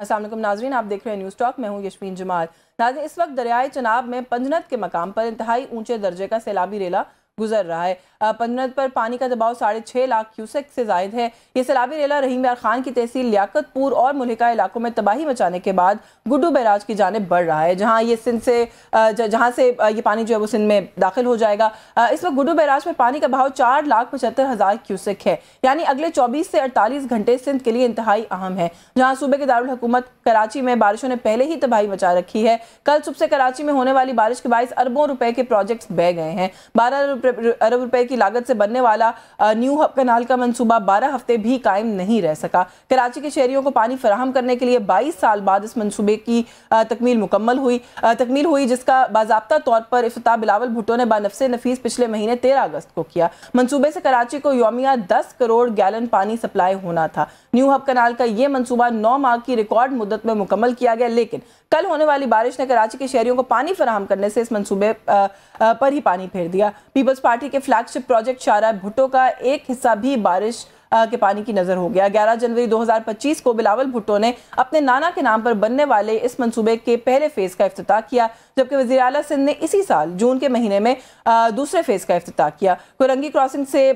अस्सलाम वालेकुम नाजरीन, आप देख रहे हैं न्यूज़ टॉक। मैं हूं यशमीन जमाल। नाज़रीन, इस वक्त दरियाए चनाब में पंजनद के मकाम पर इंतहाई ऊंचे दर्जे का सैलाबी रेला गुजर रहा है। पंजनद पर पानी का दबाव 6.5 लाख क्यूसेक से जायद है। ये सैलाबी रेला रहीम यार खान की तहसील लियाकतपुर और मुल्हिका इलाकों में तबाही मचाने के बाद गुड्डू बैराज की जानिब बढ़ रहा है, जहाँ ये सिंध से जहाँ से ये पानी जो है वो सिंध में दाखिल हो जाएगा। इस वक्त गुड्डू बैराज में पानी का बहाव 4,75,000 क्यूसेक है, यानी अगले 24 से 48 घंटे सिंध के लिए इंतहाई अहम है। जहाँ सूबे के दारुल हुकूमत कराची में बारिशों ने पहले ही तबाही मचा रखी है। कल सुबह से कराची में होने वाली बारिश के बायस अरबों रुपए के प्रोजेक्ट्स बह गए हैं। 12 अरब रुपए की लागत से बनने वाला न्यू हब कनाल का मंसूबा 12 हफ्ते भी कायम नहीं रह सका। कराची के शहरियों को पानी फराहम करने के लिए 22 साल बाद इस मंसूबे की तकमील हुई, जिसका बाज़ाब्ता तौर पर इफ्तिताह बिलावल भुट्टो ने बानफ्से नफीस पिछले महीने 13 अगस्त को किया। मंसूबे से कराची को यौमिया 10 करोड़ गैलन पानी सप्लाई होना था। न्यू हब कनाल का यह मंसूबा 9 माह की रिकॉर्ड मुद्दत में मुकम्मल किया गया, लेकिन कल होने वाली बारिश ने कराची के शहरियों को पानी फराहम करने से इस मंसूबे पर ही पानी फेर दिया। पीपल्स पार्टी के फ्लैगशिप प्रोजेक्ट शाहराह भुट्टो का एक हिस्सा भी बारिश के पानी की नजर हो गया। 11 जनवरी 2025 को बिलावल भुट्टो ने अपने नाना के नाम पर बनने वाले इस मंसूबे के पहले फेज का इफ्तिताह किया, जबकि वज़ीर आला सिंध ने इसी साल जून के महीने में दूसरे फेज का इफ्तिताह किया। कुरंगी क्रॉसिंग से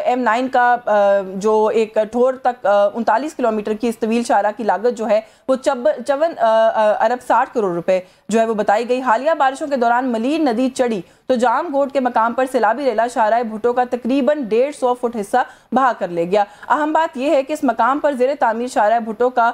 M9 का जो एक ठोर तक 39 किलोमीटर की इस तवील शाहराह की लागत जो है वो 54 अरब 60 करोड़ रुपए जो है वो बताई गई। हालिया बारिशों के दौरान मलीर नदी चढ़ी तो जाम गोट के मकाम पर सैलाबी रेला शाहराह भुट्टो का तकरीबन 150 फुट हिस्सा बहा कर ले गया। अहम बात यह है कि इस मकाम पर ज़ेरे तामीर शाहराह भुट्टो का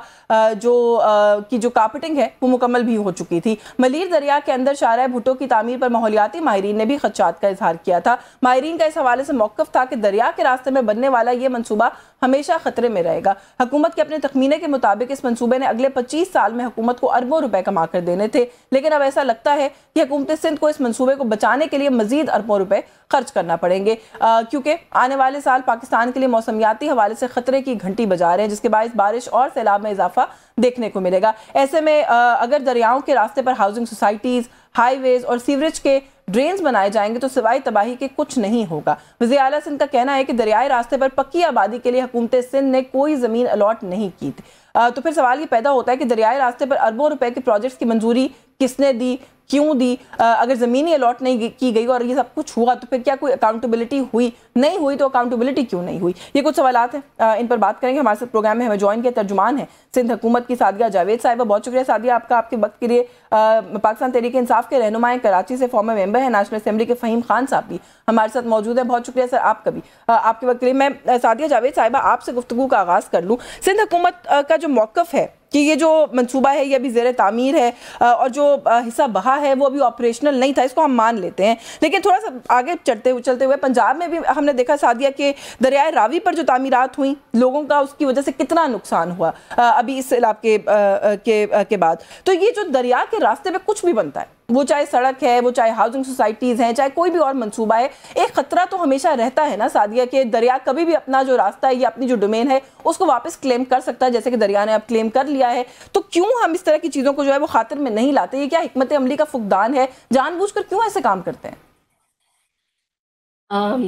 जो कार्पेटिंग है वो मुकम्मल भी हो चुकी थी। मलीर दरिया के अंदर शाहराह भुट्टो की तामीर पर माहौलियाती माहिरीन ने भी खदशात का इजहार किया था। माहिरीन का इस हवाले से मौक़िफ़ था कि दरिया के रास्ते में बनने वाला ये मनसूबा हमेशा खतरे में रहेगा। हुकूमत के अपने तखमीने के मुताबिक इस मनसूबे ने अगले 25 साल में हुकूमत को अरबों रुपए कमा कर देने थे, लेकिन अब ऐसा लगता है कि हुकूमत सिंध को इस मनसूबे को बचाने के लिए मजीद अरबों रुपए खर्च करना पड़ेंगे, क्योंकि आने वाले साल पाकिस्तान के लिए मौसमियाती हवाले से खतरे की घंटी बजा रहे हैं, जिसके बायस बारिश और सैलाब में इजाफा देखने को मिलेगा। ऐसे में अगर दरियाओं के रास्ते पर हाउसिंग सोसाइटीज, हाईवेज और सीवरेज के ड्रेन्स बनाए जाएंगे तो सिवाय तबाही के कुछ नहीं होगा। वज़ीर आला सिंध का कहना है कि दरियाई रास्ते पर पक्की आबादी के लिए हुकूमत सिंध ने कोई ज़मीन अलॉट नहीं की थी। तो फिर सवाल ये पैदा होता है कि दरियाई रास्ते पर अरबों रुपए के प्रोजेक्ट्स की मंजूरी किसने दी, क्यों दी? अगर ज़मीन ही अलॉट नहीं की गई और ये सब कुछ हुआ तो फिर क्या कोई अकाउंटेबिलिटी हुई? नहीं हुई तो अकाउंटेबिलिटी क्यों नहीं हुई? ये कुछ सवालात हैं, इन पर बात करेंगे। हमारे साथ प्रोग्राम में हमें ज्वाइन किया तर्जुमान है सिंध हुकूमत की सादिया जावेद साहिबा। बहुत शुक्रिया सादिया आपका, आपके वक्त के लिए। पाकिस्तान तहरीक इंसाफ के रहनुमा कराची से फॉर्मर मेंबर है नेशनल असेंबली के फ़हीम खान साहब भी हमारे साथ मौजूद है। बहुत शुक्रिया सर आपका भी, आपके वक्त के लिए। मैं सादिया जावेद साहिबा आपसे गुफ्तगू का आगाज़ कर लूँ। सिंध हुकूमत का जो मौक़िफ़ है कि ये जो मंसूबा है ये अभी ज़ेरे तामीर है और जो हिस्सा बहा है वो अभी ऑपरेशनल नहीं था, इसको हम मान लेते हैं, लेकिन थोड़ा सा आगे चलते हुए पंजाब में भी हमने देखा सादिया कि दरियाए रावी पर जो तामीरात हुई लोगों का उसकी वजह से कितना नुकसान हुआ अभी इस इलाके के बाद। तो ये जो दरिया के रास्ते पे कुछ भी बनता है, वो चाहे सड़क है, वो चाहे हाउसिंग सोसाइटीज़ हैं, चाहे कोई भी और मंसूबा है, एक खतरा तो हमेशा रहता है ना सादिया कि दरिया कभी भी अपना जो रास्ता है या अपनी जो डोमेन है उसको वापस क्लेम कर सकता है, जैसे कि दरिया ने अब क्लेम कर लिया है। तो क्यों हम इस तरह की चीज़ों को जो है वो खातिर में नहीं लाते? ये क्या हिकमत अमली का फुकदान है? जानबूझकर क्यों ऐसे काम करते हैं?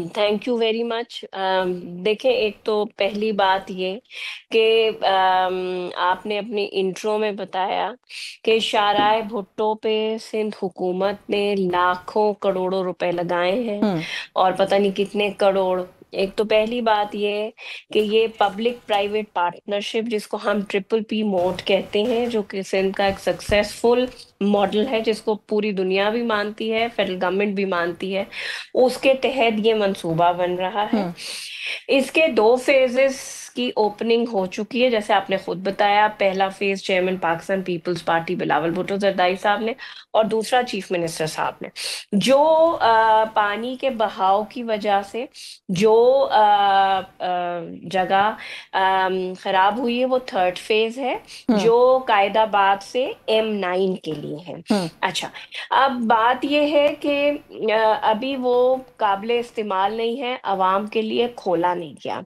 Thank you very much. देखें, एक तो पहली बात ये कि आपने अपनी इंट्रो में बताया कि शाहराह भुट्टो पे सिंध हुकूमत ने लाखों करोड़ों रुपए लगाए हैं और पता नहीं कितने करोड़। एक तो पहली बात ये है कि ये पब्लिक प्राइवेट पार्टनरशिप जिसको हम PPP मोड कहते हैं, जो कि सिंध का एक सक्सेसफुल मॉडल है जिसको पूरी दुनिया भी मानती है, फेडरल गवर्नमेंट भी मानती है, उसके तहत ये मंसूबा बन रहा है। इसके 2 फेजेस की ओपनिंग हो चुकी है, जैसे आपने खुद बताया। पहला phase chairman Pakistan Peoples Party Bilawal Bhutto Zardari साहब ने और दूसरा चीफ मिनिस्टर साहब ने। जो पानी के बहाव की वजह से जो जगह खराब हुई है वो 3rd फेज है, जो कायदाबाद से M9 के लिए है। अच्छा, अब बात यह है कि अभी वो काबिले इस्तेमाल नहीं है, अवाम के लिए खोला नहीं गया।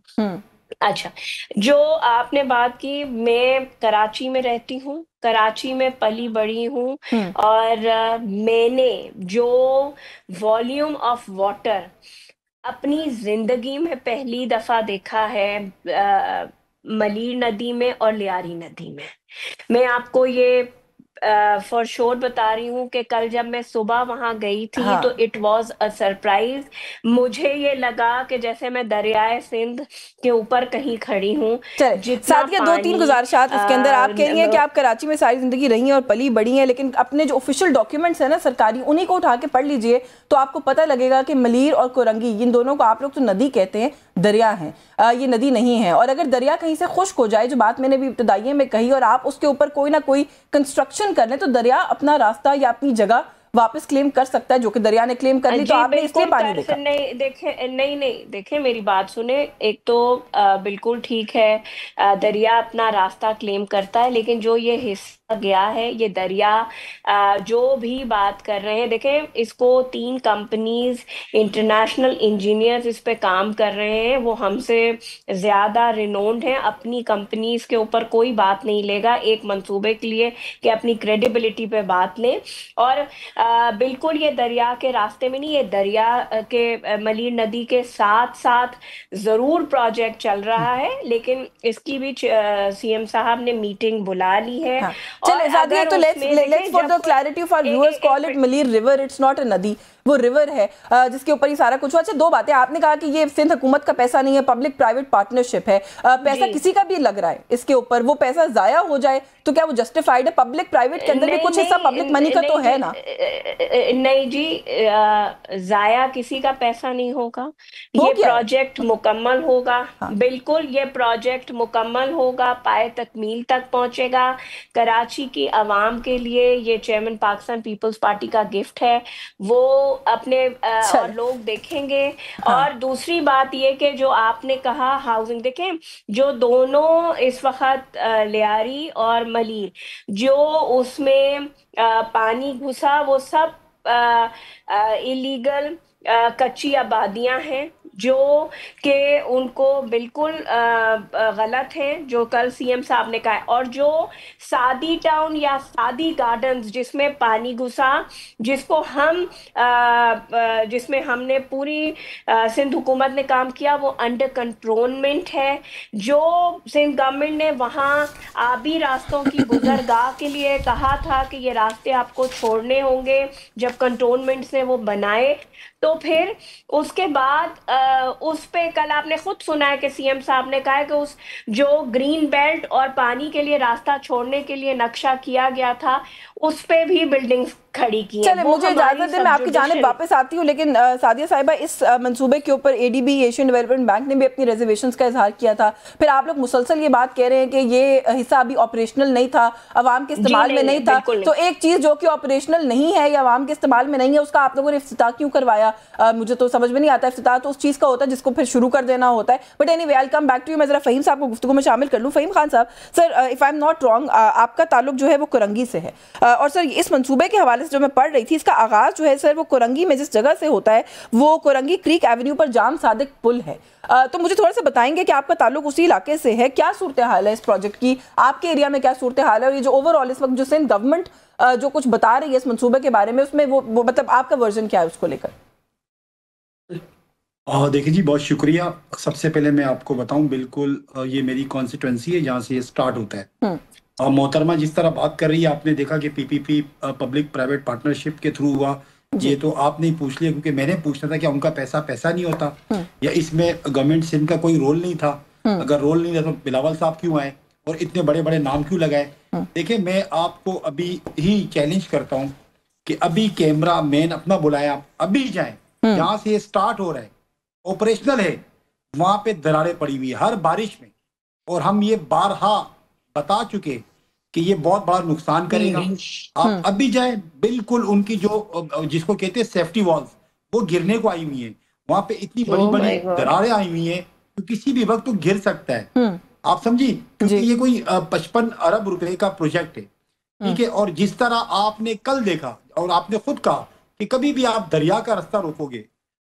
अच्छा, जो आपने बात की, मैं कराची में रहती हूँ, कराची में पली बड़ी हूँ और मैंने जो वॉल्यूम ऑफ वाटर अपनी जिंदगी में पहली दफा देखा है मलीर नदी में और लियारी नदी में। मैं आपको ये फॉर श्योर बता रही हूँ कि कल जब मैं सुबह वहां गई थी हाँ। तो इट वाज अ सरप्राइज। मुझे ये लगा कि जैसे मैं दरियाए सिंध के ऊपर कहीं खड़ी हूँ। चले जितना सादिया, दो तीन पानी गुजारिशात इसके अंदर। आप कह रही हैं कि आप कराची में सारी जिंदगी रही हैं और पली बड़ी हैं, लेकिन अपने जो ऑफिशियल डॉक्यूमेंट्स हैं ना सरकारी, उन्हीं को उठा के पढ़ लीजिए तो आपको पता लगेगा कि मलीर और कोरंगी, इन दोनों को आप लोग तो नदी कहते हैं, दरिया हैं। ये नदी नहीं है। और अगर दरिया कहीं से खुश्क हो जाए, जो बात मैंने भी इब्तदाइये में कही, और आप उसके ऊपर कोई ना कोई कंस्ट्रक्शन कर लें तो दरिया अपना रास्ता या अपनी जगह वापस क्लेम कर सकता है, जो कि दरिया ने क्लेम कर ली। तो आपने इसलिए पानी देखा नहीं देखे, नहीं देखे, मेरी बात सुने। एक तो बिल्कुल ठीक है, दरिया अपना रास्ता क्लेम करता है, लेकिन जो ये हिस्सा गया है, ये दरिया जो भी बात कर रहे हैं, देखें इसको 3 कंपनीज इंटरनेशनल इंजीनियर्स इस पे काम कर रहे हैं। वो हमसे ज्यादा रिनोन्ड हैं। अपनी कंपनीज के ऊपर कोई बात नहीं लेगा एक मंसूबे के लिए कि अपनी क्रेडिबिलिटी पे बात लें। और बिल्कुल ये दरिया के रास्ते में नहीं, ये दरिया के मलीर नदी के साथ साथ जरूर प्रोजेक्ट चल रहा है, लेकिन इसकी भी सीएम साहब ने मीटिंग बुला ली है। हाँ। चले सादिया, तो let's for the clarity of our viewers call it Malir river, it's not a nadi, वो रिवर है जिसके ऊपर ही सारा कुछ हुआ। अच्छा, 2 बातें। आपने कहा कि ये सिंध हुकूमत का पैसा नहीं है, पब्लिक प्राइवेट पार्टनरशिप है, पैसा किसी का भी लग रहा है इसके ऊपर, वो पैसा जाया हो जाए तो क्या वो जस्टिफाइड है? पब्लिक प्राइवेट के अंदर भी कुछ हिस्सा पब्लिक मनी का तो है ना? नहीं जी, जाया किसी का पैसा नहीं होगा। ये प्रोजेक्ट मुकम्मल होगा। हाँ। बिल्कुल, ये प्रोजेक्ट मुकम्मल होगा, पाए तकमील तक पहुंचेगा। कराची की आवाम के लिए ये चेयरमैन पाकिस्तान पीपल्स पार्टी का गिफ्ट है, वो अपने और लोग देखेंगे। हाँ। और दूसरी बात ये कि जो आपने कहा हाउसिंग, देखें जो दोनों इस वक्त लियारी और मलीर, जो उसमें पानी घुसा, वो सब इलीगल कच्ची आबादियां हैं जो कि उनको बिल्कुल गलत हैं, जो कल सीएम साहब ने कहा। और जो सादी टाउन या सादी गार्डन्स जिसमें पानी घुसा, जिसको हम जिसमें हमने पूरी सिंध हुकूमत ने काम किया, वो अंडर कंट्रोलमेंट है। जो सिंध गवर्नमेंट ने वहाँ आबी रास्तों की गुजरगाह के लिए कहा था कि ये रास्ते आपको छोड़ने होंगे, जब कंट्रोलमेंट ने वो बनाए, तो फिर उसके बाद उस पे कल आपने खुद सुना है कि सीएम साहब ने कहा है कि उस जो ग्रीन बेल्ट और पानी के लिए रास्ता छोड़ने के लिए नक्शा किया गया था, उस पे भी बिल्डिंग्स खड़ी की हैं। चले मुझे इजाजत है, मैं आपकी जानिब वापस आती हूँ, लेकिन सादिया साहिबा, इस मंसूबे के ऊपर एडीबी एशियन डेवलपमेंट बैंक ने भी अपनी रिजर्वेशंस का इजहार किया था। फिर आप लोग मुसलसल ये बात कह रहे हैं कि ये हिस्सा अभी ऑपरेशनल नहीं था, अवाम के इस्तेमाल में नहीं था। तो एक चीज जो कि ऑपरेशनल नहीं है या अवाम के इस्तेमाल में नहीं है, उसका आप लोगों ने इफ्तिताह क्यों करवाया? मुझे तो समझ में नहीं आता। इफ्तिताह तो उस चीज का होता है जिसको फिर शुरू कर देना होता है। But anyway, I will come back to you. मैं जरा फहीम साहब को गुफ्तगू में शामिल कर लूँ। फहीम खान साहब, sir if I am not wrong, आपका ताल्लुक जो है वो कोरंगी से है, और सर इस मंसूबे के हवाले से जो मैं पढ़ रही थी, इसका आगाज जो है सर वो कोरंगी में जिस जगह से होता है, वो कोरंगी क्रीक एवेन्यू पर जाम सादिक पुल है। तो मुझे थोड़ा सा बताएंगे कि आपका ताल्लुक उसी इलाके से है, क्या सूरत हाल है इस प्रोजेक्ट की, आपके एरिया में क्या सूरत हाल है, और ये जो ओवरऑल इस वक्त जो सिंध गवर्नमेंट जो कुछ बता रही है इस मंसूबे के बारे में, उसमें वो मतलब आपका वर्जन क्या है उसको लेकर? देखिए जी, बहुत शुक्रिया। सबसे पहले मैं आपको बताऊं, बिल्कुल ये मेरी कॉन्स्टिट्यूएंसी है जहाँ से ये स्टार्ट होता है। और मोहतरमा जिस तरह बात कर रही है, आपने देखा कि पीपीपी पब्लिक प्राइवेट पार्टनरशिप के थ्रू हुआ, ये तो आपने पूछ लिया, क्योंकि मैंने पूछना था कि उनका पैसा नहीं होता, या इसमें गवर्नमेंट सिंध का कोई रोल नहीं था। अगर रोल नहीं था तो बिलावल साहब क्यों आए और इतने बड़े बड़े नाम क्यों लगाए? देखिए, मैं आपको अभी ही चैलेंज करता हूँ कि अभी कैमरा मैन अपना बुलाए, आप अभी जाएं जहाँ से ये स्टार्ट हो रहा है, ऑपरेशनल है, वहां पे दरारें पड़ी हुई है हर बारिश में, और हम ये बारहा बता चुके कि ये बहुत बड़ा नुकसान करेगा। आप अभी जाए, बिल्कुल उनकी जो जिसको कहते हैं सेफ्टी वॉल्स, वो गिरने को आई हुई है। वहां पे इतनी बड़ी बड़ी दरारें आई हुई हैं तो किसी भी वक्त तो गिर सकता है। आप समझी, क्योंकि ये कोई 55 अरब रुपए का प्रोजेक्ट है, ठीक है। और जिस तरह आपने कल देखा और आपने खुद कहा कि कभी भी आप दरिया का रास्ता रोकोगे,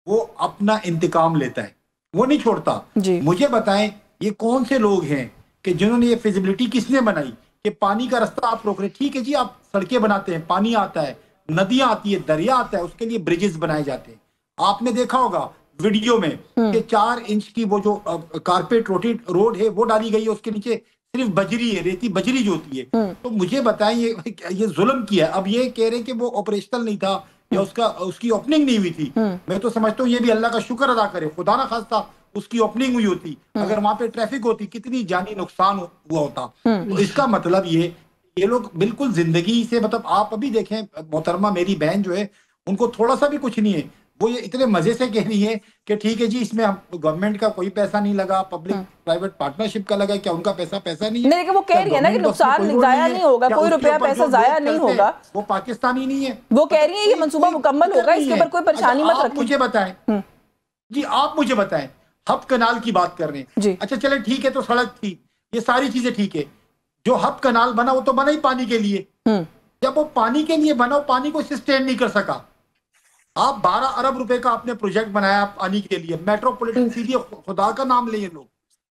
वो अपना इंतकाम लेता है, वो नहीं छोड़ता। मुझे बताएं, ये कौन से लोग हैं कि जिन्होंने ये फिजिबिलिटी किसने बनाई कि पानी का रास्ता आप रोक रहे? ठीक है जी, आप सड़कें बनाते हैं, पानी आता है, नदियां आती है, दरिया आता है, उसके लिए ब्रिजेस बनाए जाते हैं। आपने देखा होगा वीडियो में कि 4 इंच की वो जो कारपेट रोड है वो डाली गई है, उसके नीचे सिर्फ बजरी है, रेती बजरी जो होती है। तो मुझे बताएं ये जुल्म किया है। अब ये कह रहे हैं कि वो ऑपरेशनल नहीं था या उसकी ओपनिंग नहीं हुई थी। मैं तो समझता हूँ ये भी अल्लाह का शुक्र अदा करे, खुदा ना खास्ता उसकी ओपनिंग हुई होती, अगर वहां पे ट्रैफिक होती कितनी जानी नुकसान हुआ होता। तो इसका मतलब ये लोग बिल्कुल जिंदगी से, मतलब आप अभी देखें मोहतरमा मेरी बहन जो है उनको थोड़ा सा भी कुछ नहीं है, वो ये इतने मजे से कह रही है कि ठीक है जी इसमें गवर्नमेंट का कोई पैसा नहीं लगा, पब्लिक प्राइवेट पार्टनरशिप का लगा, क्या उनका पैसा नहीं है? नहीं, वो कह रही है ना कि नुकसान जाया नहीं होगा, कोई रुपया पैसा जाया नहीं होगा, वो पाकिस्तानी नहीं है। वो कह रही है ये मंसूबा मुकम्मल होगा, इसके ऊपर कोई परेशानी मत रखें। मुझे बताएं जी, आप मुझे बताएं, हब कनाल की बात कर रहे हैं, अच्छा चले ठीक है, तो सड़क थी, ये सारी चीजें ठीक है, जो हब कनाल बना वो तो बना ही पानी के लिए। जब वो पानी के लिए बना, पानी को सस्टेन नहीं कर सका। आप 12 अरब रुपए का आपने प्रोजेक्ट बनाया पानी के लिए, मेट्रोपॉलिटन सिटी, खुदा का नाम ले लोग,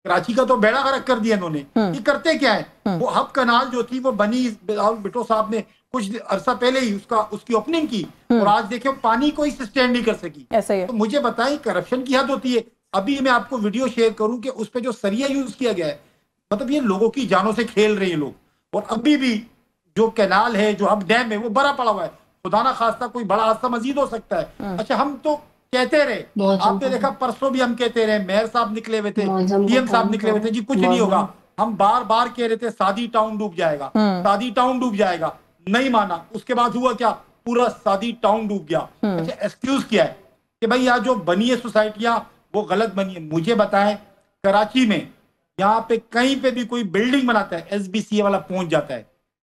कराची का तो बेड़ा गर्क कर दिया इन्होंने। ये करते क्या है, वो हब कनाल जो थी वो बनी, बिटो साहब ने कुछ अरसा पहले ही उसकी ओपनिंग की, और आज देखिए पानी को ही सस्टेन नहीं कर सकी। ऐसा ही है। तो मुझे बताएं करप्शन की हद होती है। अभी मैं आपको वीडियो शेयर करूं कि उस पर जो सरिया यूज किया गया है, मतलब ये लोगों की जानों से खेल रहे हैं लोग। और अभी भी जो कैनाल है, जो हब डैम है, वो भरा पड़ा हुआ है, खुदा ना खास्ता कोई बड़ा हादसा मजीद हो सकता है। अच्छा हम तो कहते रहे, आपने देखा परसों भी हम कहते रहे, मेयर साहब निकले हुए थे, पीएम साहब निकले हुए थे, जी कुछ नहीं होगा, हम बार बार कह रहे थे सादी टाउन डूब जाएगा, सादी टाउन डूब जाएगा, नहीं माना। उसके बाद हुआ क्या, पूरा सादी टाउन डूब गया। अच्छा एक्सक्यूज किया है कि भाई यहाँ जो बनी है सोसाइटियां वो गलत बनी है। मुझे बताएं कराची में यहाँ पे कहीं पे भी कोई बिल्डिंग बनाता है, SBCA वाला पहुंच जाता है,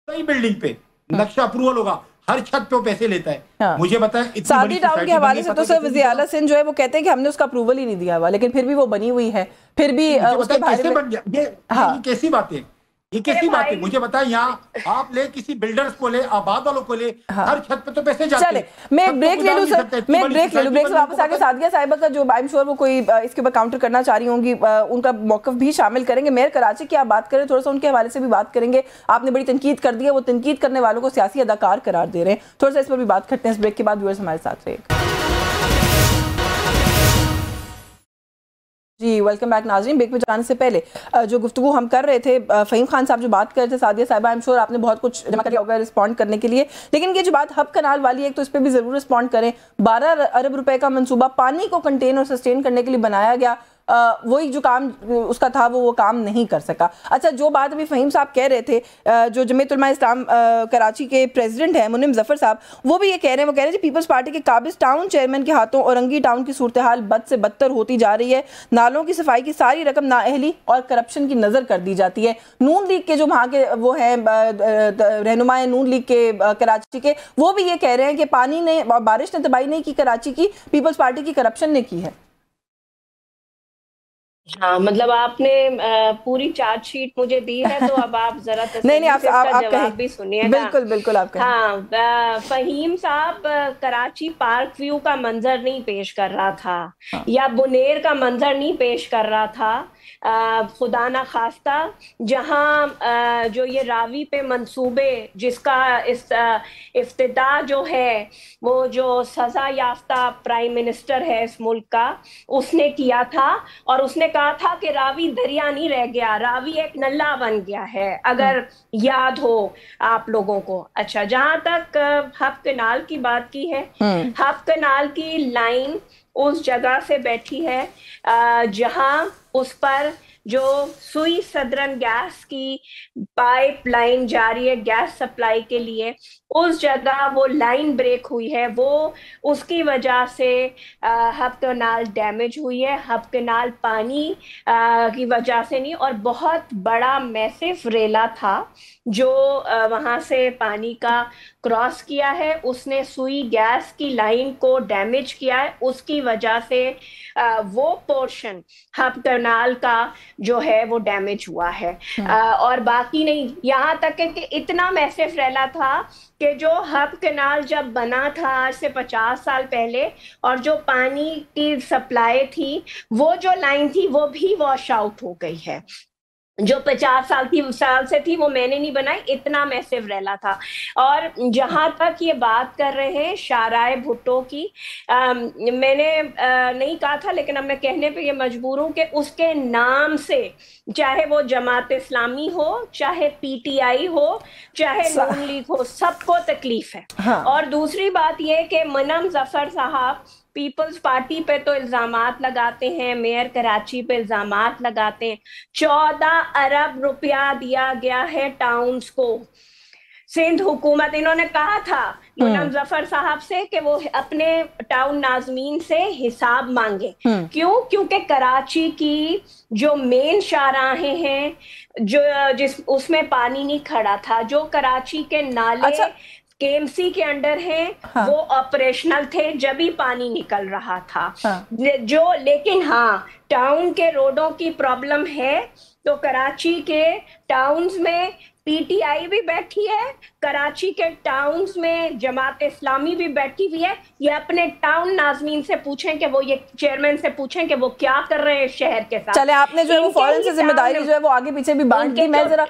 कई बिल्डिंग पे नक्शा अप्रूवल होगा, हर छत पे पैसे लेता है। हाँ। मुझे बताएं सादी टाउन के हवाले से तो सर वज़ीर आला सिंध जो है वो कहते हैं कि हमने उसका अप्रूवल ही नहीं दिया हुआ, लेकिन फिर भी वो बनी हुई है, फिर भी उसके बारे में ये कैसी बात है, ये कैसी बात है? मुझे बताएं, यहाँ आप ले किसी बिल्डर्स को ले, आबाद वालों को ले, हर छत पे तो पैसे जाते हैं। चले मैं एक ब्रेक ले लूं सर, मैं एक ब्रेक ले लूं, ब्रेक से वापस आके सादिया साहिबा का जो आई एम श्योर वो कोई इसके ऊपर काउंटर करना चाह रही होंगी, उनका मौक़िफ़ भी शामिल करेंगे। मेयर कराची की आप बात करें, थोड़ा सा उनके हवाले से भी बात करेंगे। आपने बड़ी तनकीद कर दी है, वो तनकीद करने वालों को सियासी अदाकार करार दे रहे हैं, थोड़ा सा इस पर भी बात करते हैं। इस ब्रेक के बाद व्यूअर्स हमारे साथ रहिएगा। जी वेलकम बैक नाज़रीन। ब्रेक में जाने से पहले जो गुफ्तगू हम कर रहे थे, फ़हीम खान साहब जो बात कर रहे थे, सादिया साहिबा, आई एम श्योर आपने बहुत कुछ जमा किया होगा रिस्पॉन्ड करने के लिए, लेकिन ये जो बात हब कनाल वाली है तो इस पर भी ज़रूर रिस्पॉन्ड करें। 12 अरब रुपए का मंसूबा पानी को कंटेन और सस्टेन करने के लिए बनाया गया, वही जो काम उसका था वो काम नहीं कर सका। अच्छा जो बात अभी फ़हीम साहब कह रहे थे, जो जमीयत उलमा इस्लाम कराची के प्रेसिडेंट हैं मुनिम ज़फ़र साहब, वो भी ये कह रहे हैं, वो कह रहे हैं पीपल्स पार्टी के काबिज टाउन चेयरमैन के हाथों औरंगी टाउन की सूरत हाल बद से बदतर होती जा रही है। नालों की सफाई की सारी रकम नाअहली और करप्शन की नज़र कर दी जाती है। नून लीग के जो वहाँ के वो हैं रहनुमाए नून लीग के कराची के, वो भी ये कह रहे हैं कि पानी ने, बारिश ने तबाही नहीं की कराची की, पीपल्स पार्टी की करप्शन ने की है। हाँ मतलब आपने पूरी चार्जशीट मुझे दी है, तो अब आप जरा नहीं आप जवाब भी सुनिएगा। बिल्कुल बिल्कुल आप कहें। हाँ फ़हीम साहब कराची पार्क व्यू का मंजर नहीं पेश कर रहा था, हाँ। या बुनेर का मंजर नहीं पेश कर रहा था, खुदा ना खास्ता जहाँ जो ये रावी पे मंसूबे जिसका इफ्तिताह जो है वो जो सजा याफ्ता प्राइम मिनिस्टर है इस मुल्क का उसने किया था, और उसने कहा था कि रावी दरिया नहीं रह गया, रावी एक नल्ला बन गया है, अगर याद हो आप लोगों को। अच्छा जहां तक हब कनाल की बात की है, हब कनाल की लाइन उस जगह से बैठी है जहां उस पर जो सुई सदरन गैस की पाइपलाइन जा रही है गैस सप्लाई के लिए, उस जगह वो लाइन ब्रेक हुई है, वो उसकी वजह से हब कनाल डैमेज हुई है। हब कनाल पानी की वजह से नहीं, और बहुत बड़ा मैसिव रेला था जो वहाँ से पानी का क्रॉस किया है, उसने सुई गैस की लाइन को डैमेज किया है, उसकी वजह से वो पोर्शन हब कनाल का जो है वो डैमेज हुआ है। और बाकी नहीं, यहाँ तक है कि इतना मैसिव रेला था कि जो हब कनाल जब बना था आज से 50 साल पहले, और जो पानी की सप्लाई थी वो जो लाइन थी वो भी वॉश आउट हो गई है। जो 50 साल से थी वो मैंने नहीं बनाई, इतना मैसिव रैला था। और जहां तक ये बात कर रहे हैं शाराय भुट्टो की, मैंने नहीं कहा था लेकिन अब मैं कहने पे ये मजबूर हूं कि उसके नाम से चाहे वो जमात इस्लामी हो, चाहे पीटीआई हो, चाहे नून लीग हो, सबको तकलीफ है। हाँ। और दूसरी बात ये कि मुनम जफर साहब पीपल्स पार्टी पे तो इल्जामात लगाते हैं, मेयर कराची पे इल्जामात लगाते हैं। 14 अरब रुपया दिया गया है टाउन्स को। सिंध हुकूमत, इन्होंने कहा था मुनम जफर साहब से कि वो अपने टाउन नाजमीन से हिसाब मांगे। क्यों? क्योंकि कराची की जो मेन शाहराहें हैं, उसमें पानी नहीं खड़ा था। जो कराची के नाले केएमसी के अंडर हैं, हाँ। वो ऑपरेशनल थे जब ही पानी निकल रहा था। हाँ। लेकिन हाँ, टाउन के रोडों की प्रॉब्लम है। तो कराची के टाउन्स में पीटीआई भी बैठी है, कराची के टाउन्स में जमात इस्लामी भी बैठी हुई है। ये अपने टाउन नाजमीन से पूछें कि वो, ये चेयरमैन से पूछें कि वो क्या कर रहे हैं शहर के साथ। चले, आपने जो है वो फौरन से जिम्मेदारी जो है वो आगे पीछे भी बांट दी। मैं जरा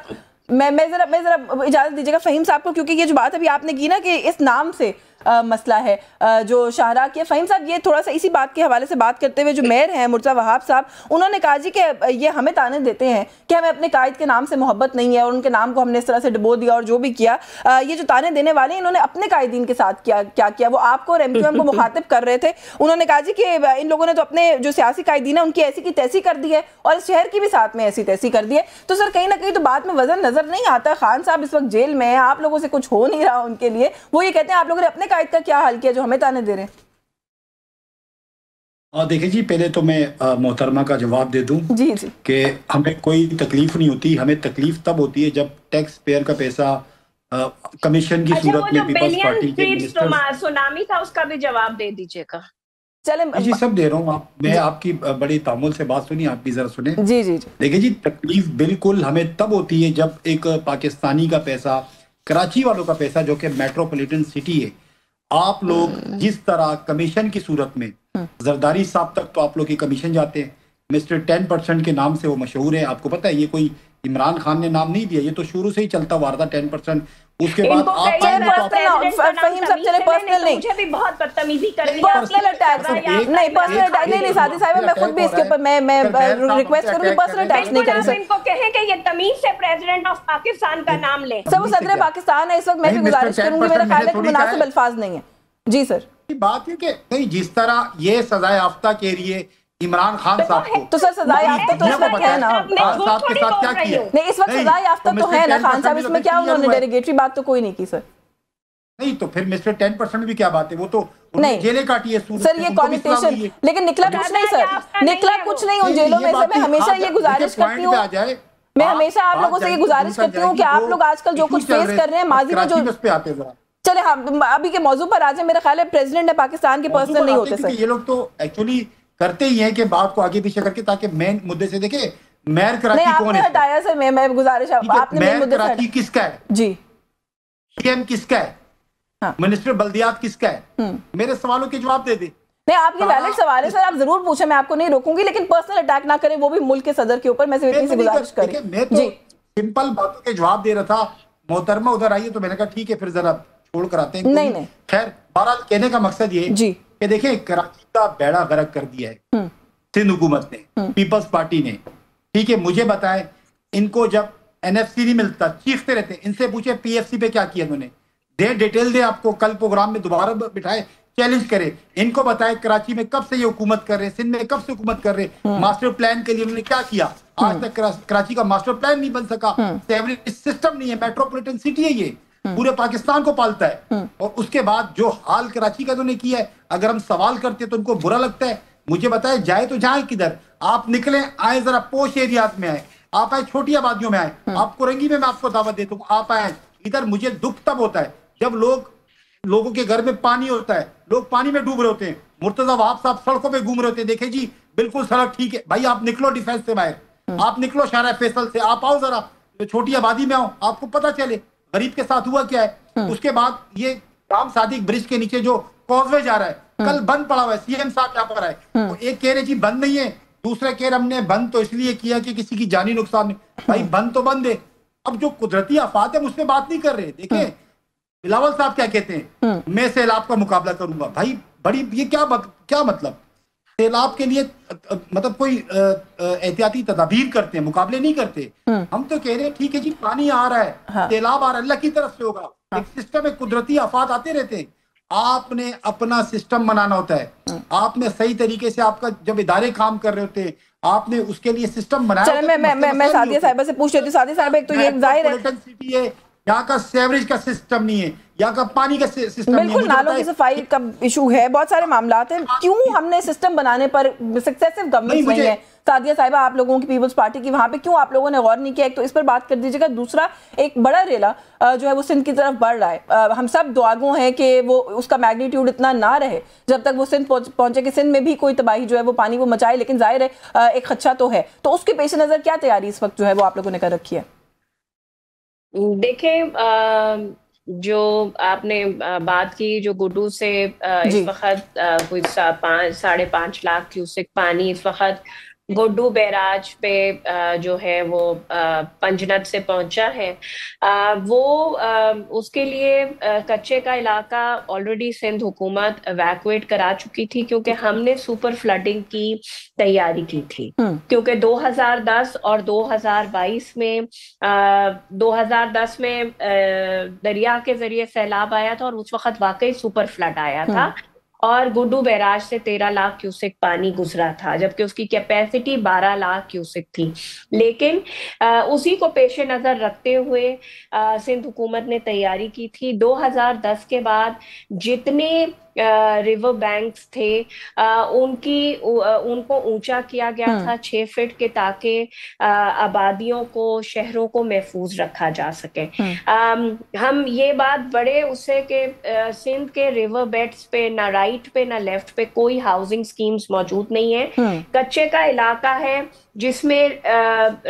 इजाजत दीजिएगा फहीम साहब को, क्योंकि ये जो बात अभी आपने की ना कि इस नाम से मसला है जो शाहरा के, फहीम साहब ये थोड़ा सा इसी बात के हवाले से बात करते हुए, जो मेयर हैं मुर्तज़ा वहाब साहब, उन्होंने कहा जी कि ये हमें ताने देते हैं कि हमें अपने कायद के नाम से मोहब्बत नहीं है और उनके नाम को हमने इस तरह से डुबो दिया और जो भी किया। ये जो ताने देने वाले इन्होंने अपने कायदीन के साथ क्या किया? वो आपको और एमक्यूएम को मुखातिब कर रहे थे। उन्होंने कहा जी कि इन लोगों ने तो अपने जो सियासी कायदीन है उनकी ऐसी की तैसी कर दी है और इस शहर की भी साथ में ऐसी तैसी कर दी है। तो सर कहीं ना कहीं तो बात में वजन नजर नहीं आता। खान साहब इस वक्त जेल में है, आप लोगों से कुछ हो नहीं रहा उनके लिए, वो ये कहते हैं आप लोगों ने अपने कायद का क्या हाल किया जो हमें ताने दे रहे हैं? देखिए जी, पहले तो मैं मोहतरमा का जवाब दे दूं जी जी कि हमें कोई तकलीफ नहीं होती। हमें तकलीफ तब होती है जब टैक्स पेयर का पैसा कमीशन की सूरत में पीपल्स पार्टी के मिनिस्टर। सुनामी था, उसका भी जवाब दे दीजिएगा। चले जी सब दे रहा हूँ। मैं आपकी बड़ी तामुल से बात सुनी, आप भी जरा सुने। जी जी जी। देखिए जी, तकलीफ बिल्कुल हमें तब होती है जब एक पाकिस्तानी का पैसा, कराची वालों का पैसा जो कि मेट्रोपॉलिटन सिटी है, आप लोग जिस तरह कमीशन की सूरत में, जरदारी साहब तक तो आप लोग की कमीशन जाते हैं। मिस्टर 10% के नाम से वो मशहूर है। आपको पता है ये कोई इमरान खान ने नाम नहीं दिया, ये तो शुरू से ही चलता हुआ था 10%। उसके बाद आप फहीम साहब चले पर्सनल नहीं, मुझे भी बहुत बदतमीजी कर रही है। पर्सनल अटैक्स नहीं, पर्सनल अटैक नहीं सादी साहिबा, मैं खुद भी इसके ऊपर मैं रिक्वेस्ट करूंगी पर्सनल अटैक्स नहीं करें सर। इनको कहें कि ये तमीज से प्रेसिडेंट ऑफ पाकिस्तान का नाम ले। सर वो सदर पाकिस्तान है इस वक्त, मैं भी गुजारिश करूंगी, मेरा ख्याल है कि मुनासिब अल्फाज नहीं है। जी सर, बात है कि नहीं, जिस तरह ये सजा याफ्ता के लिए इमरान खान साहब को, तो सर सजा याफ्ता तो इस वक्त है ना, खान साहब के साथ क्या किया? नहीं इस वक्त सजा याफ्ता तो है ना खान साहब, इसमें क्या उन्होंने डेरोगेटरी बात तो कोई नहीं की सर। नहीं तो फिर मिस्टर 10% भी क्या बात है? वो तो नहीं जेलें काटी है सर, ये कॉन्टेशन, लेकिन निकला कुछ नहीं सर, निकला कुछ नहीं उन जेलों में से। मैं हमेशा ये गुजारिश करती हूँ, मैं हमेशा आप लोगों से ये गुजारिश करती हूँ कि आप लोग आजकल जो कुछ फेस कर रहे हैं माजी में जो, चले हाँ अभी के मौजू पर आ जाए। मेरा ख्याल है प्रेसिडेंट है पाकिस्तान के, पर्सनल नहीं होते सर। ये लोग तो एक्चुअली करते ही हैं कि बात को आगे पीछे करके, ताकि मेन मुद्दे से देखे मेयर कराची कौन है। हटाया सर, मैं गुजारिश आपने मेन मुद्दे कराची किसका है जी, पीएम किसका है, मिनिस्टर बल्दियात किसका है? मेरे सवालों के जवाब दे दे। नहीं आपके वैलिड सवाल है सर, आप जरूर पूछें, मैं आपको नहीं रोकूंगी, लेकिन पर्सनल अटैक ना करें, वो भी मुल्क के सदर के ऊपर। मैं सिर्फ इतनी सी गुजारिश करें। मैं तो सिंपल बातों के जवाब दे रहा था। मोहतरमा उधर आई है तो मैंने कहा ठीक है फिर जरा छोड़ कर आते हैं। नहीं खैर, बहरहाल कहने का मकसद ये जी कि देखिए कराची का बेड़ा गर्क कर दिया है सिंध हुकूमत ने, पीपल्स पार्टी ने। ठीक है, मुझे बताएं, इनको जब एनएफसी नहीं मिलता चीखते रहते, इनसे पूछे पीएफसी पे क्या किया इन्होंने, दे डिटेल दे आपको, कल प्रोग्राम में दोबारा बिठाए, चैलेंज करे, इनको बताए कराची में कब से ये हुकूमत कर रहे हैं, सिंध में कब से हुकूमत कर रहे हैं, मास्टर प्लान के लिए उन्होंने क्या किया। आज तक कराची का मास्टर प्लान नहीं बन सका, सेवरेज सिस्टम नहीं है, मेट्रोपॉलिटन सिटी है, ये पूरे पाकिस्तान को पालता है। और उसके बाद जो हाल कराची का उन्होंने किया है, अगर हम सवाल करते हैं तो उनको बुरा लगता है। मुझे बताए जाए तो जाए किधर? आप निकले, आए जरा पोश एरियाज में आए, आप आए छोटी आबादियों में आए, आपको रंगी में मैं आपको दावत देता हूँ, आप आए इधर। मुझे दुख तब होता है जब लोगों के घर में पानी होता है, लोग पानी में डूब रहे होते हैं, मुर्तजा वहाब साहब सड़कों पे घूम रहे होते हैं। देखे जी बिल्कुल सड़क ठीक है भाई, आप निकलो डिफेंस से बाहर, आप निकलो शारा फैसल से, आप आओ जरा छोटी आबादी में आओ, आपको पता चले गरीब के साथ हुआ क्या है। उसके बाद ये राम सादिक ब्रिज के नीचे जो कॉजवे जा रहा है, कल बंद पड़ा हुआ है, सीएम साहब यहाँ पर आए, तो एक कह रहे जी बंद नहीं है, दूसरे कह रहे हमने बंद तो इसलिए किया कि किसी की जानी नुकसान नहीं। भाई बंद तो बंद है, अब जो कुदरती आफात है उससे बात नहीं कर रहे। देखिए बिलावल साहब क्या कहते हैं, मैं सैलाब का मुकाबला करूंगा। भाई बड़ी ये क्या मतलब, सैलाब के लिए मतलब कोई एहतियाती तदाबीर करते हैं, मुकाबले नहीं करते। हम तो कह रहे हैं ठीक है जी, पानी आ रहा है, सैलाब आ रहा है, अल्लाह की तरफ से होगा, एक सिस्टम है, कुदरती आफात आते रहते हैं। आपने अपना सिस्टम बनाना होता है, आपने सही तरीके से, आपका जब इदारे काम कर रहे होते हैं, आपने उसके लिए सिस्टम बनाया। चलो मैं सादिया साहिबा से पूछ लेती हूँ। सादिया साहिबा, एक तो ये जाहिर है सिटी है, यहाँ का सीवरेज का सिस्टम नहीं है, यहाँ का पानी का सिस्टम नहीं है, बिल्कुल नालों की सफाई का इशू है, बहुत सारे मामलात हैं। क्यों हमने सिस्टम बनाने पर सक्सेसिव गवर्नमेंट नहीं है? सादिया साहिबा, आप लोगों की पीपल्स पार्टी की, वहां पे क्यों आप लोगों ने गौर नहीं किया? एक तो इस पर बात कर दीजिएगा। दूसरा, एक बड़ा रेला जो है वो सिंध की तरफ बढ़ रहा है। हम सब दुआगो हैं कि वो उसका मैग्नीट्यूड इतना ना रहे जब तक वो सिंध पहुंचे कि सिंध में भी कोई तबाही जो है वो पानी वो मचाए, लेकिन जाहिर है एक खदशा तो है। तो उसके पेश नजर क्या तैयारी इस वक्त जो है वो आप लोगों ने कर रखी है? देखें, जो आपने बात की, जो गुड्डू से इस वक्त कोई 5.5 लाख क्यूसेक पानी इस वक्त गुड्डू बैराज पे जो है वो पंजनद से पहुंचा है। वो उसके लिए कच्चे का इलाका ऑलरेडी सिंध हुकूमत एवैक्यूएट करा चुकी थी, क्योंकि हमने सुपर फ्लडिंग की तैयारी की थी। क्योंकि 2010 और 2022 में 2010 में दरिया के जरिए सैलाब आया था और उस वक्त वाकई सुपर फ्लड आया था और गुड्डू बैराज से 13 लाख क्यूसेक पानी गुजरा था, जबकि उसकी कैपेसिटी 12 लाख क्यूसेक थी। लेकिन उसी को पेश नजर रखते हुए सिंध हुकूमत ने तैयारी की थी। 2010 के बाद जितने रिवर बैंक्स थे उनको ऊंचा किया गया था 6 फीट के, ताकि आबादियों को, शहरों को महफूज रखा जा सके। हम ये बात बड़े उससे कि सिंध के रिवर बेड्स पे ना राइट पे ना लेफ्ट पे कोई हाउसिंग स्कीम्स मौजूद नहीं है। कच्चे का इलाका है जिसमें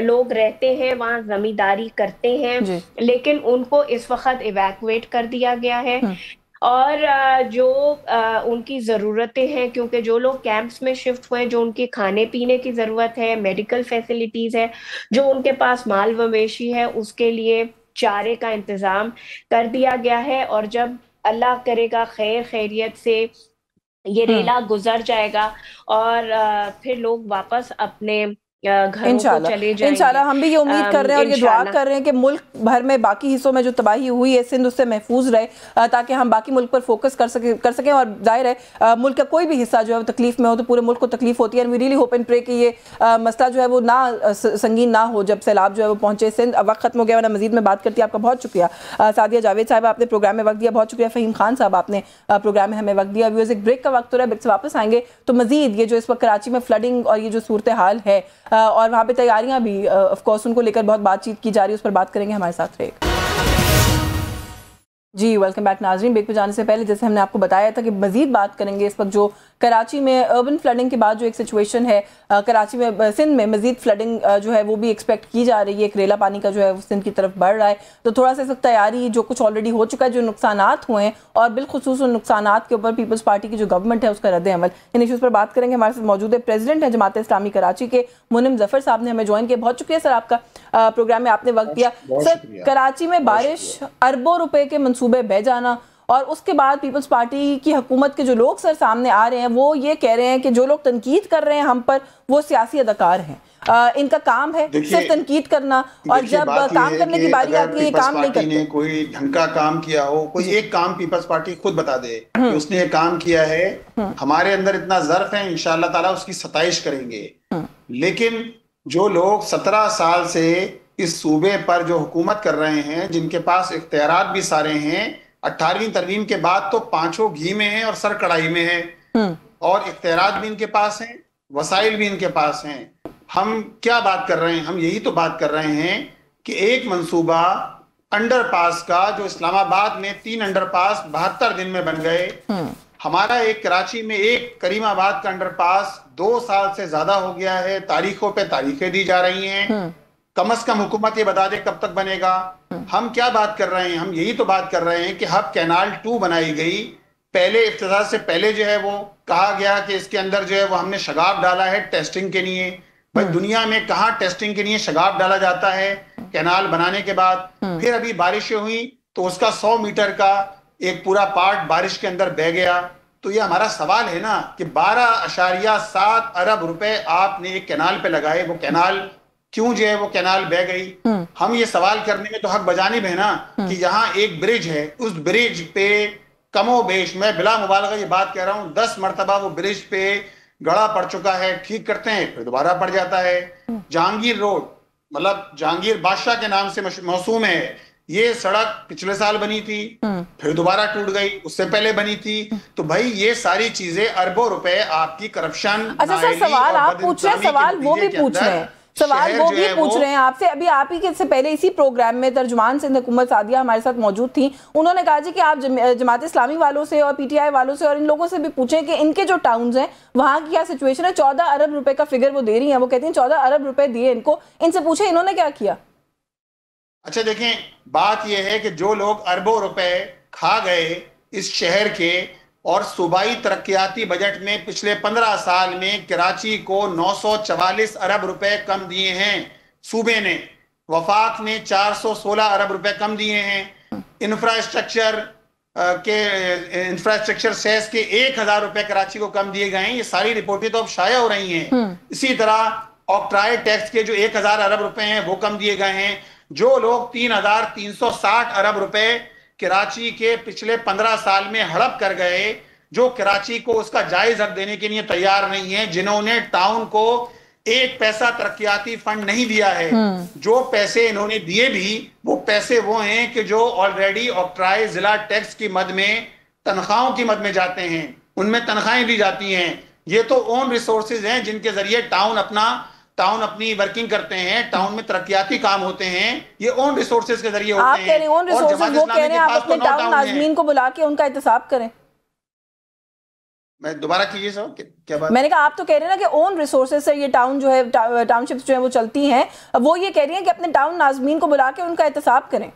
लोग रहते हैं, वहाँ जमींदारी करते हैं, लेकिन उनको इस वक्त इवैक्यूएट कर दिया गया है। और जो उनकी ज़रूरतें हैं, क्योंकि जो लोग कैंप्स में शिफ्ट हुए, जो उनके खाने पीने की ज़रूरत है, मेडिकल फैसिलिटीज़ है, जो उनके पास माल मवेशी है, उसके लिए चारे का इंतज़ाम कर दिया गया है। और जब अल्लाह करेगा खैरियत से ये रेला गुजर जाएगा और फिर लोग वापस अपने इंशाल्लाह हम भी ये उम्मीद कर रहे हैं और ये दुआ कर रहे हैं कि मुल्क भर में बाकी हिस्सों में जो तबाही हुई है सिंध उससे महफूज रहे, ताकि हम बाकी मुल्क पर फोकस कर सकें। और जाहिर है मुल्क का कोई भी हिस्सा जो है वो तकलीफ में हो तो पूरे मुल्क को तकलीफ होती है। And we really hope and pray कि ये मसला जो है वो ना संगीन ना हो जब सैलाब जो है वो पहुंचे सिंध। वक्त खत्म हो गया, वरना मजीद में बात करती है। आपका बहुत शुक्रिया सादिया जावेद साहब, आपने प्रोग्राम में वक्त दिया। बहुत शुक्रिया फ़हीम खान साहब, आपने प्रोग्राम में हमें वक्त दिया। व्यूअर्स, एक ब्रेक का वक्त हो रहा है, ब्रेक से वापस आएंगे तो मजीद ये जो इस वक्त कराची में फ्लडिंग और ये जो सूरत हाल है और वहाँ पे तैयारियां भी ऑफ कोर्स उनको लेकर बहुत बातचीत की जा रही है, उस पर बात करेंगे। हमारे साथ रहेगा। जी वेलकम बैक नाजरीन। ब्रेक पे जाने से पहले जैसे हमने आपको बताया था कि मजीद बात करेंगे इस वक्त जो कराची में अर्बन फ्लडिंग के बाद जो एक सिचुएशन है, कराची में सिंध में मजीद फ्लडिंग जो है वो भी एक्सपेक्ट की जा रही है। एक रेला पानी का जो है वो सिंध की तरफ बढ़ रहा है, तो थोड़ा सा इस वक्त तैयारी जो कुछ ऑलरेडी हो चुका है, जो नुकसानात हुए हैं और बिलखुसूस उन नुकसानात के ऊपर पीपल्स पार्टी की जो गवर्नमेंट है उसका रद्द अमल, इन इशूज़ पर बात करेंगे। हमारे साथ मौजूद है प्रेसिडेंट है जमात इस्लामी कराची के मुनिम जफर साहब ने हमें ज्वाइन किया। बहुत शुक्रिया सर आपका, प्रोग्राम में आपने वक्त दिया। सर, कराची में बारिश, अरबों रुपए के मंसूबे बह जाना और उसके बाद पीपल्स पार्टी की हुकूमत के जो लोग सर सामने आ रहे हैं वो ये कह रहे हैं कि जो लोग तनकीद कर रहे हैं हम पर वो सियासी अदाकार हैं। इनका काम है सिर्फ तनकीद करना और जब काम करने की बारी आती है काम नहीं करते। कोई ढंग का काम किया हो, कोई एक काम पीपल्स पार्टी खुद बता दे कि उसने ये काम किया है, हमारे अंदर इतना ज़र्फ है, इंशाअल्लाह ताला उसकी सताइश करेंगे। लेकिन जो लोग 17 साल से इस सूबे पर जो हुकूमत कर रहे हैं, जिनके पास इख्तियारात भी सारे हैं, 18वीं तरमीम के बाद तो पांचों घी में हैं और सर कढ़ाई में है और इख्तियारात भी इनके पास हैं, वसाइल भी इनके पास हैं। हम क्या बात कर रहे हैं? हम यही तो बात कर रहे हैं कि एक मंसूबा अंडरपास का, जो इस्लामाबाद में 3 अंडरपास 72 दिन में बन गए, हमारा एक कराची में एक करीमाबाद का अंडरपास 2 साल से ज्यादा हो गया है, तारीखों पे तारीखें दी जा रही हैं। कम से कम हुकूमत ये बता दे कब तक बनेगा। हम क्या बात कर रहे हैं? हम यही तो बात कर रहे हैं कि हब कैनाल 2 बनाई गई, पहले इफ्तिताह से पहले जो है वो कहा गया कि इसके अंदर जो है वो हमने शगाफ डाला है टेस्टिंग के लिए। भाई दुनिया में कहाँ टेस्टिंग के लिए शगाफ डाला जाता है कैनाल बनाने के बाद? फिर अभी बारिशें हुई तो उसका 100 मीटर का एक पूरा पार्ट बारिश के अंदर बह गया। तो ये हमारा सवाल है ना कि 12.7 अरब रुपए आपने एक कैनाल पे लगाए, वो कैनाल क्यों जो है वो कैनाल बह गई? हम ये सवाल करने में तो हक बजानिब है ना कि यहाँ एक ब्रिज है, उस ब्रिज पे कमोबेश, मैं बिला मुबालगा ये बात कह रहा हूँ, 10 मरतबा वो ब्रिज पे गड़ा पड़ चुका है, ठीक करते हैं फिर दोबारा पड़ जाता है। जहांगीर रोड, मतलब जहांगीर बादशाह के नाम से मौसूम है, ये सड़क पिछले साल बनी थी, फिर दोबारा टूट गई, उससे पहले बनी थी। तो भाई ये सारी चीजें अरबों रुपए आपकी करप्शन। अच्छा सर, सवाल आप पूछ रहे हैं, सवाल वो भी पूछ रहे हैं, सवाल वो भी पूछ रहे हैं आपसे। अभी आप ही के से पहले इसी प्रोग्राम में तर्जुमान सिंध हुकूमत सादिया हमारे साथ मौजूद थी, उन्होंने कहा जी कि आप जमात इस्लामी वालों से और पीटीआई वालों से और इन लोगों से भी पूछें कि इनके जो टाउन्स हैं वहां की क्या सिचुएशन है। 14 अरब रुपए का फिगर वो दे रही हैं, वो कहती हैं 14 अरब रुपए दिए इनको, इनसे पूछे इन्होंने क्या किया। अच्छा देखें, बात यह है कि जो लोग अरबों रुपए खा गए इस शहर के, और सूबाई तरक्याती बजट में पिछले 15 साल में कराची को 944 अरब रुपए कम दिए हैं सूबे ने, वफाक ने 416 अरब रुपए कम दिए हैं। इंफ्रास्ट्रक्चर सेस के 1000 रुपए कराची को कम दिए गए हैं। ये सारी रिपोर्टें तो अब शाया हो रही हैं। इसी तरह ऑक्ट्राय टैक्स के जो 1000 अरब रुपए हैं वो कम दिए गए हैं। जो लोग 3360 अरब रुपए कराची के पिछले 15 साल में हड़प कर गए, जो कराची को उसका जायज हक देने के लिए तैयार नहीं है, जिन्होंने टाउन को 1 पैसा तरक्याती फंड नहीं दिया है, जो पैसे इन्होंने दिए भी वो पैसे वो हैं कि जो ऑलरेडी ऑक्ट्राय जिला टैक्स की मद में तनख्वाहों की मद में जाते हैं, उनमें तनख्वाहें दी जाती हैं। ये तो ओन रिसोर्सेज हैं जिनके जरिए टाउन अपनी वर्किंग करते हैं, टाउन में तरक्याती काम होते हैं, ये ओन रिसोर्सेज के जरिए होते हैं। आप कह रहे हैं ओन रिसोर्सेज, वो कह रहे हैं आप अपने टाउन नाज़मीन को बुला के उनका एहतसाब करें। मैं दोबारा कीजिए सर, क्या बात? मैंने कहा आप तो कह रहे हैं ना कि ओन रिसोर्सेज से ये टाउन जो है, टाउनशिप्स जो है वो चलती हैं, वो ये कह रही हैं कि अपने टाउन नाज़मीन को बुला के उनका एहतसाब करें,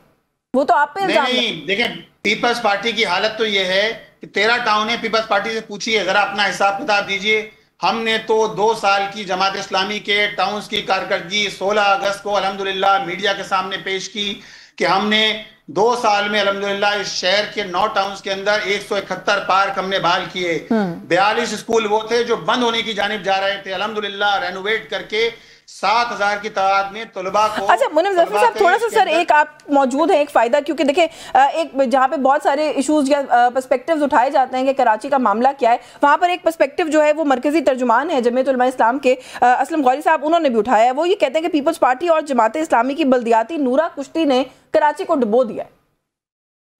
वो तो आप पे इल्जाम है। नहीं, देखें पीपल्स पार्टी की हालत तो ये है कि 13 टाउन है, पीपल्स पार्टी से पूछिए जरा, अपना हिसाब किताब दीजिए। हमने तो 2 साल की जमात इस्लामी के टाउन्स की कारकर्दगी 16 अगस्त को अल्हम्दुलिल्लाह मीडिया के सामने पेश की कि हमने 2 साल में अल्हम्दुलिल्लाह इस शहर के 9 टाउन्स के अंदर 171 पार्क हमने बहाल किए। 42 स्कूल वो थे जो बंद होने की जानिब जा रहे थे, अल्हम्दुलिल्लाह रेनोवेट करके 7000 की तादाद में तलबा को। अच्छा मुनीम ज़फ़र साहब, थोड़ा सा सर एक आप मौजूद हैं, एक फ़ायदा, क्योंकि देखें एक जहाँ पे बहुत सारे इश्यूज या पर्सपेक्टिव्स उठाए जाते हैं कि कराची का मामला क्या है, वहाँ पर एक पर्सपेक्टिव जो है वो मरकज़ी तर्जुमान है जमीयत उलमा इस्लाम के असलम गौरी साहब, उन्होंने भी उठाया है। वो ये कहते हैं कि पीपल्स पार्टी और जमात इस्लामी की बल्दियाती नूरा कुश्ती ने कराची को डुबो दिया है।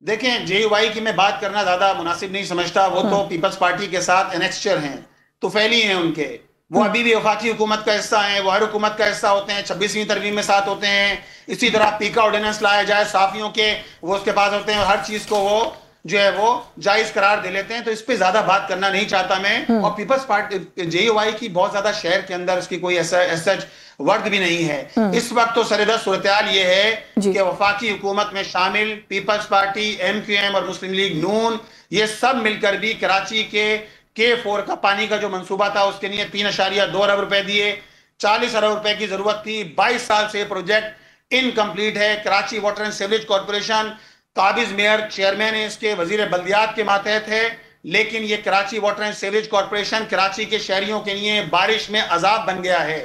देखें जेयूआई की मैं बात करना ज्यादा मुनासिब नहीं समझता, वो तो पीपल्स पार्टी के साथ एनेक्स्चर हैं, तो फैली हैं उनके, वो अभी भी वफाकी हुकूमत का हिस्सा हैं, वो हर हुकूमत का हिस्सा होते हैं, 26वीं तरमीम में साथ होते हैं। इसी तरह पीका ऑर्डिनेंस लाया जाए साफियों के, वो उसके पास होते हैं, हर चीज को वो जो है वो जायज करार दे लेते हैं। तो इस पे ज्यादा बात करना नहीं चाहता मैं। और पीपल्स पार्टी जेयूआई की बहुत ज्यादा शहर के अंदर उसकी कोई ऐसा वर्द भी नहीं है। इस वक्त तो सरेदा सूरत-ए-हाल ये है कि वफाकी हुकूमत में शामिल पीपल्स पार्टी, MQM और मुस्लिम लीग नून, ये सब मिलकर भी कराची के K4 का पानी का जो मंसूबा था उसके लिए 3.2 अरब रुपए दिए। 40 अरब रुपए की जरूरत थी। 22 साल से प्रोजेक्ट इनकम्प्लीट है। Karachi water and sewerage corporation, काबिज मेयर चेयरमैन है इसके, वजीर बल्दियात के मातहत है, लेकिन ये Karachi water and sewerage corporation Karachi के शहरियों के लिए बारिश में अजाब बन गया है,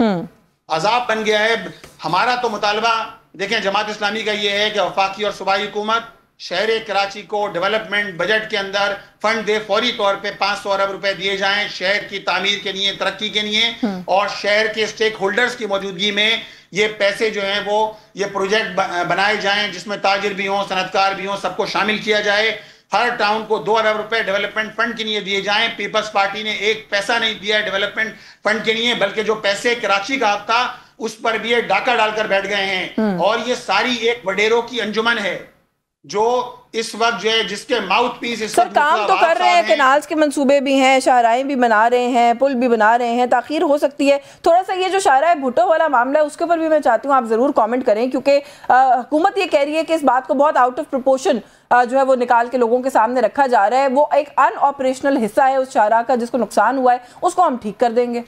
अजाब बन गया है। हमारा तो मुतालबा देखें जमात इस्लामी का ये है कि वफाकी और सूबाई हुकूमत शहर कराची को डेवलपमेंट बजट के अंदर फंड दे, फौरी तौर पे 500 अरब रुपए दिए जाएं शहर की तामीर के लिए, तरक्की के लिए, और शहर के स्टेक होल्डर्स की मौजूदगी में ये पैसे जो हैं वो ये प्रोजेक्ट बनाए जाएं जिसमें ताजिर भी हों, सनतकार भी हों, सबको शामिल किया जाए। हर टाउन को 2 अरब रुपए डेवलपमेंट फंड के लिए दिए जाएं। पीपल्स पार्टी ने 1 पैसा नहीं दिया डेवलपमेंट फंड के लिए, बल्कि जो पैसे कराची का हक था उस पर भी ये डाका डालकर बैठ गए हैं। और ये सारी एक वडेरों की अंजुमन है, जो इस वक्त जो है जिसके माउथ पीस इस सर वक्त काम तो कर रहे हैं, कैनाल्स के मंसूबे भी हैं, शाहराएं भी बना रहे हैं, पुल भी बना रहे हैं, ताखीर हो सकती है थोड़ा सा। ये जो शाहराए भुट्टो वाला मामला है उसके ऊपर भी मैं चाहती हूँ आप जरूर कमेंट करें, क्योंकि हुकूमत ये कह रही है कि इस बात को बहुत आउट ऑफ प्रोपोर्शन जो है वो निकाल के लोगों के सामने रखा जा रहा है। वो एक अनऑपरेशनल हिस्सा है उस शाहराह का जिसको नुकसान हुआ है, उसको हम ठीक कर देंगे।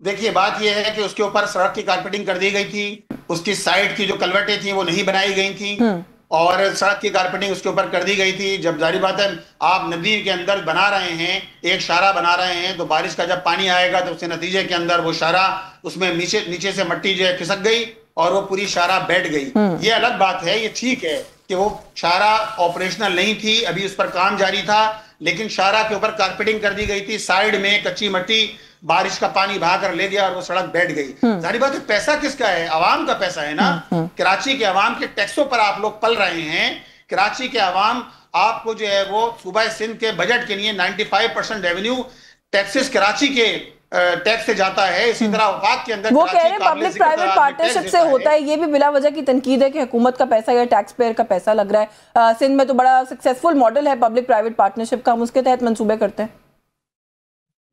देखिए बात यह है कि उसके ऊपर सड़क की कारपेटिंग कर दी गई थी, उसकी साइड की जो कलवटें थी वो नहीं बनाई गई थी और सड़क की कारपेटिंग उसके ऊपर कर दी गई थी। जब जारी बात है आप नदी के अंदर बना रहे हैं, एक शाहरा बना रहे हैं, तो बारिश का जब पानी आएगा तो उसके नतीजे के अंदर वो शाहरा उसमें नीचे से मट्टी जो है खिसक गई और वो पूरी शाहरा बैठ गई। ये अलग बात है, ये ठीक है कि वो शाहरा ऑपरेशनल नहीं थी, अभी उस पर काम जारी था, लेकिन शाहरा के ऊपर कारपेटिंग कर दी गई थी, साइड में कच्ची मट्टी बारिश का पानी बहाकर ले गया और वो सड़क बैठ गई। जारी बात है पैसा किसका है? आवाम का पैसा है ना। कराची के आवाम के टैक्सों पर आप लोग पल रहे हैं। कराची के आवाम आपको जो है वो सूबा सिंध के बजट के लिए 95% रेवेन्यू टैक्सेस कराची के टैक्स से जाता है। इसी तरह औकात के अंदर वो कह रहे हैं पब्लिक प्राइवेट पार्टनरशिप से होता है। ये भी बिला वजह की तनकीद है कि हुकूमत का पैसा या टैक्स पेयर का पैसा लग रहा है। सिंध में तो बड़ा सक्सेसफुल मॉडल है पब्लिक प्राइवेट पार्टनरशिप का, हम उसके तहत मंसूबे करते हैं।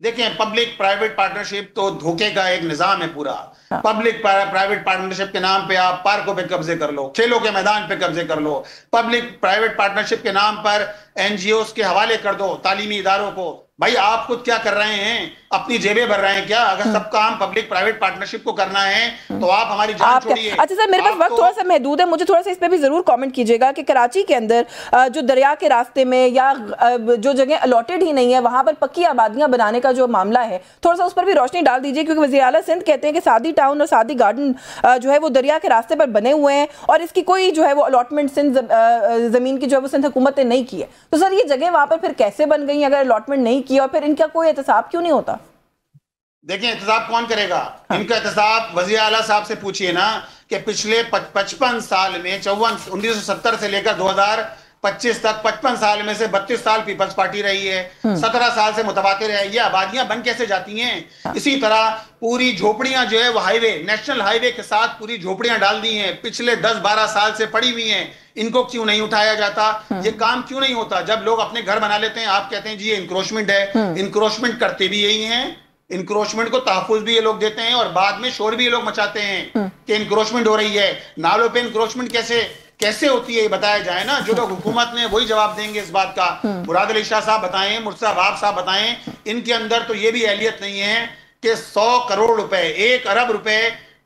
देखें पब्लिक प्राइवेट पार्टनरशिप तो धोखे का एक निजाम है पूरा। पब्लिक प्राइवेट पार्टनरशिप के नाम पे आप पार्कों पे कब्जे कर लो, खेलों के मैदान पे कब्जे कर लो, पब्लिक प्राइवेट पार्टनरशिप के नाम पर एनजीओस के हवाले कर दो तालीमी इदारों को। भाई आप खुद क्या कर रहे हैं? अपनी जेबें भर रहे हैं क्या? अगर सब काम पब्लिक प्राइवेट पार्टनरशिप को करना है तो आप हमारी जान छोड़िए। अच्छा सर, मेरे पास वक्त थोड़ा सा महदूद है, मुझे थोड़ा सा इस पे भी जरूर कमेंट कीजिएगा कि कराची के अंदर जो दरिया के रास्ते में या जो जगह अलॉटेड ही नहीं है वहां पर पक्की आबादियां बनाने का जो मामला है, थोड़ा सा उस पर भी रोशनी डाल दीजिए, क्योंकि वज़ीर आला सिंध कहते हैं कि सादी टाउन और सादी गार्डन जो है वो दरिया के रास्ते पर बने हुए हैं और इसकी कोई जो है वो अलॉटमेंट सिंध जमीन की जो है वो सिंध हुकूमत ने नहीं की है। तो सर ये जगह वहां पर फिर कैसे बन गई अगर अलॉटमेंट नहीं की, और फिर इनका कोई एहतसाब क्यों नहीं होता? देखिए एहतसाब कौन करेगा? इनका एहतसाब वज़ीर आला साहब से पूछिए ना कि पिछले 55 साल में 1970 से लेकर 2025 तक 55 साल में से 32 साल पीपल्स पार्टी रही है, 17 साल से मुतवातिर है। ये आबादियां बन कैसे जाती हैं? इसी तरह पूरी झोपड़ियां जो है वो हाईवे, नेशनल हाईवे के साथ पूरी झोपड़ियां डाल दी हैं, पिछले 10-12 साल से पड़ी हुई हैं। इनको क्यों नहीं उठाया जाता? ये काम क्यों नहीं होता? जब लोग अपने घर बना लेते हैं आप कहते हैं जी ये इंक्रोचमेंट है। इंक्रोचमेंट करते भी यही हैं, इंक्रोचमेंट को तहफुज भी ये लोग देते हैं और बाद में शोर भी ये लोग मचाते हैं कि इंक्रोचमेंट हो रही है। नालों पे इंक्रोचमेंट कैसे होती है ये बताया जाए ना। जो लोग हुकूमत में वही जवाब देंगे इस बात का। मुराद अली शाह साहब बताएं, मुर्तज़ा वहाब साहब बताएं, इनके अंदर तो ये भी एहलियत नहीं है कि 100 करोड़ रुपए, 1 अरब रुपए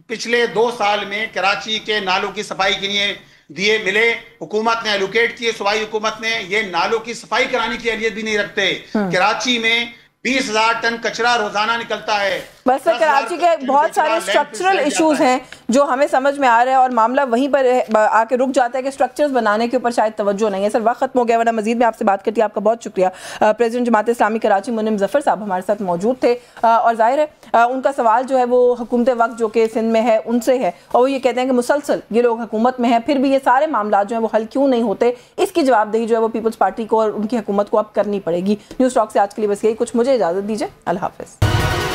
पिछले 2 साल में कराची के नालों की सफाई के लिए दिए मिले। हुकूमत ने एलोकेट किए, सूबाई हुकूमत ने। ये नालों की सफाई कराने की एहलियत भी नहीं रखते। कराची में 20,000 टन कचरा रोजाना निकलता है। बस कराची के बहुत सारे स्ट्रक्चरल इश्यूज हैं जो हमें समझ में आ रहे हैं और मामला वहीं पर आके रुक जाता है कि स्ट्रक्चर्स बनाने के ऊपर शायद तवज्जो नहीं है। सर वक्त खत्म हो गया, वरना मजीद में आपसे बात करती है। आपका बहुत शुक्रिया। प्रेसिडेंट जमात इस्लामी कराची मुन्निम ज़फ़र साहब हमारे साथ मौजूद थे और जाहिर है उनका सवाल जो है वो हुकूमत वक्त जो कि सिंध में है उनसे है और वो ये कहते हैं कि मुसलसल ये लोग हुकूमत में है फिर भी ये सारे मामला जो है वो हल क्यों नहीं होते। इसकी जवाबदेही जो है वो पीपल्स पार्टी को और उनकी हुकूमत को अब करनी पड़ेगी। न्यूज़ टॉक से आज के लिए बस यही कुछ। मुझे इजाज़त दीजिए। अल्लाह हाफ़िज़।